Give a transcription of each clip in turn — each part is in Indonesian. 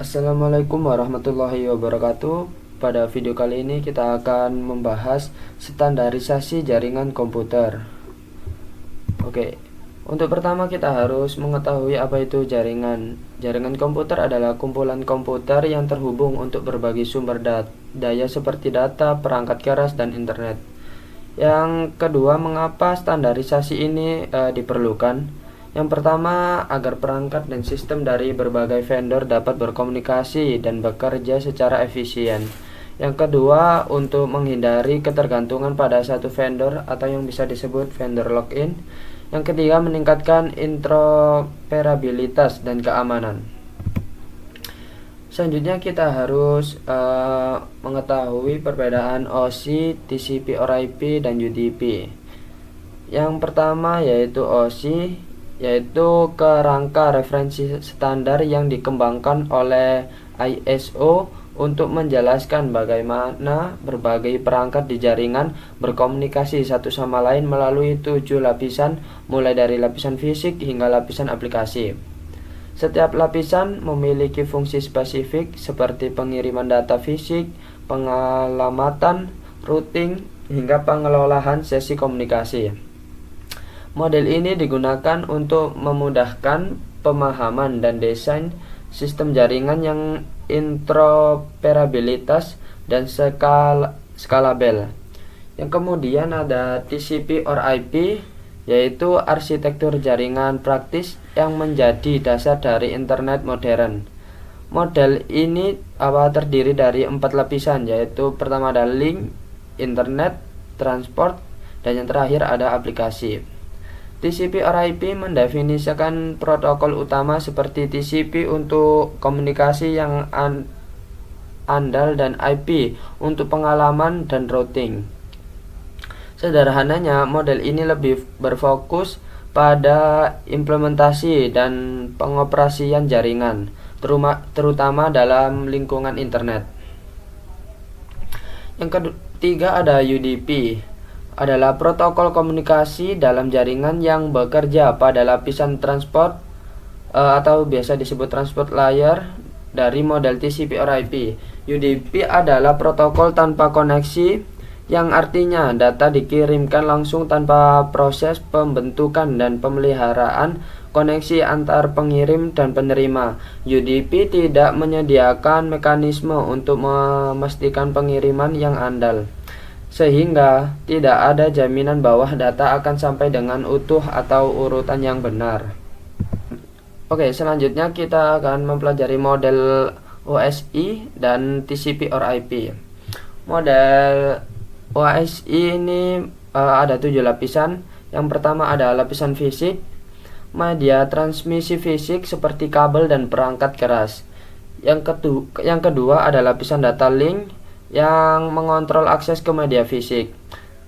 Assalamualaikum warahmatullahi wabarakatuh. Pada video kali ini kita akan membahas standarisasi jaringan komputer. Oke, untuk pertama kita harus mengetahui apa itu jaringan. Jaringan komputer adalah kumpulan komputer yang terhubung untuk berbagai sumber daya seperti data, perangkat keras, dan internet. Yang kedua, mengapa standarisasi ini diperlukan? Yang pertama, agar perangkat dan sistem dari berbagai vendor dapat berkomunikasi dan bekerja secara efisien. Yang kedua, untuk menghindari ketergantungan pada satu vendor atau yang bisa disebut vendor lock-in. Yang ketiga, meningkatkan interoperabilitas dan keamanan. Selanjutnya kita harus mengetahui perbedaan OSI, TCP/IP, dan UDP. Yang pertama yaitu OSI, yaitu kerangka referensi standar yang dikembangkan oleh ISO untuk menjelaskan bagaimana berbagai perangkat di jaringan berkomunikasi satu sama lain melalui 7 lapisan, mulai dari lapisan fisik hingga lapisan aplikasi. Setiap lapisan memiliki fungsi spesifik seperti pengiriman data fisik, pengalamatan, routing, hingga pengelolaan sesi komunikasi. Model ini digunakan untuk memudahkan pemahaman dan desain sistem jaringan yang interoperabilitas dan skalabel. Yang kemudian ada TCP/IP, yaitu arsitektur jaringan praktis yang menjadi dasar dari internet modern. Model ini terdiri dari 4 lapisan, yaitu pertama ada link, internet, transport, dan yang terakhir ada aplikasi. TCP/IP mendefinisikan protokol utama seperti TCP untuk komunikasi yang andal dan IP untuk pengalaman dan routing. Sederhananya, model ini lebih berfokus pada implementasi dan pengoperasian jaringan, terutama dalam lingkungan internet. Yang ketiga ada UDP, adalah protokol komunikasi dalam jaringan yang bekerja pada lapisan transport atau biasa disebut transport layer dari model TCP/IP. UDP adalah protokol tanpa koneksi, yang artinya data dikirimkan langsung tanpa proses pembentukan dan pemeliharaan koneksi antar pengirim dan penerima. UDP tidak menyediakan mekanisme untuk memastikan pengiriman yang andal, sehingga tidak ada jaminan bahwa data akan sampai dengan utuh atau urutan yang benar. Oke, selanjutnya kita akan mempelajari model OSI dan TCP/IP. Model OSI ini ada 7 lapisan. Yang pertama ada lapisan fisik, media transmisi fisik seperti kabel dan perangkat keras. Yang kedua ada lapisan data link yang mengontrol akses ke media fisik.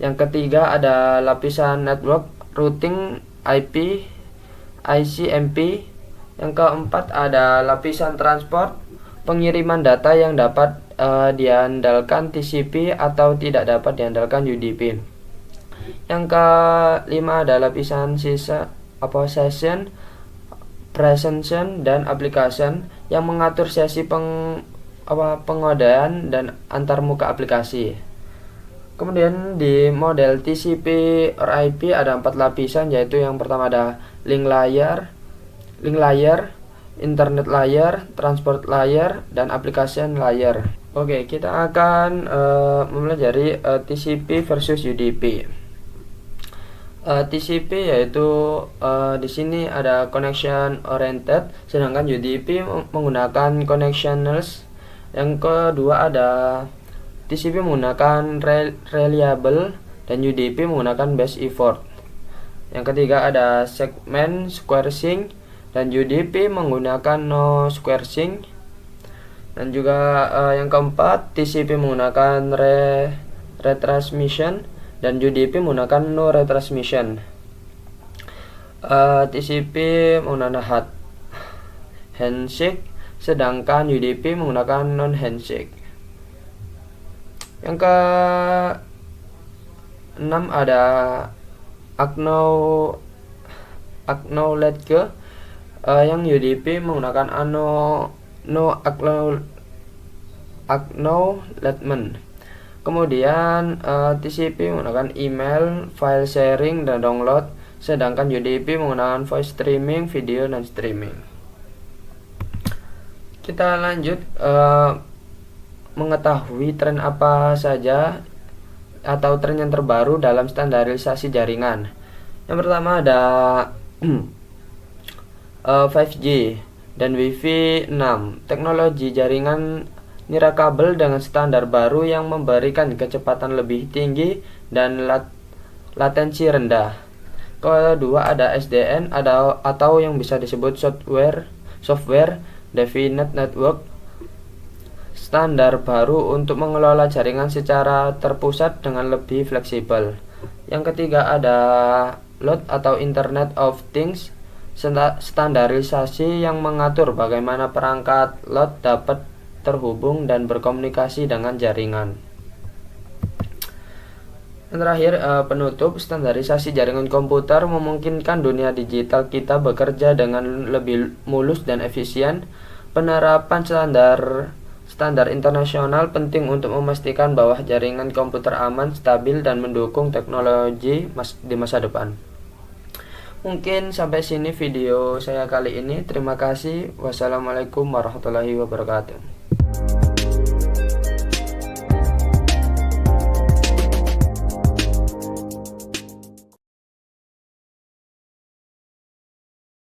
Yang ketiga ada lapisan network routing IP, ICMP. Yang keempat ada lapisan transport, pengiriman data yang dapat diandalkan TCP atau tidak dapat diandalkan UDP. Yang kelima ada lapisan session, presentation, dan application yang mengatur sesi pengodaan dan antarmuka aplikasi. Kemudian di model TCP/IP ada 4 lapisan, yaitu yang pertama ada link layer, internet layer, transport layer, dan application layer. Oke, kita akan mempelajari TCP versus UDP. TCP yaitu di sini ada connection oriented, sedangkan UDP menggunakan connectionless. Yang kedua ada TCP menggunakan reliable dan UDP menggunakan best effort. Yang ketiga ada segment squaring dan UDP menggunakan no squaring. Dan juga yang keempat TCP menggunakan retransmission dan UDP menggunakan no retransmission. TCP menggunakan handshake, sedangkan UDP menggunakan non-handshake. Yang ke-6 ada acknowledge, yang UDP menggunakan acknowledgement. Kemudian TCP menggunakan email, file sharing dan download, sedangkan UDP menggunakan voice streaming, video dan streaming. Kita lanjut mengetahui tren apa saja atau tren yang terbaru dalam standarisasi jaringan. Yang pertama ada 5G dan Wi-Fi 6, teknologi jaringan nirkabel dengan standar baru yang memberikan kecepatan lebih tinggi dan latensi rendah. Kedua ada SDN atau yang bisa disebut software defined network, standar baru untuk mengelola jaringan secara terpusat dengan lebih fleksibel. Yang ketiga ada LOT atau Internet of Things, standarisasi yang mengatur bagaimana perangkat LOT dapat terhubung dan berkomunikasi dengan jaringan. Yang terakhir, penutup, standarisasi jaringan komputer memungkinkan dunia digital kita bekerja dengan lebih mulus dan efisien. Penerapan standar internasional penting untuk memastikan bahwa jaringan komputer aman, stabil, dan mendukung teknologi di masa depan. Mungkin sampai sini video saya kali ini. Terima kasih. Wassalamualaikum warahmatullahi wabarakatuh.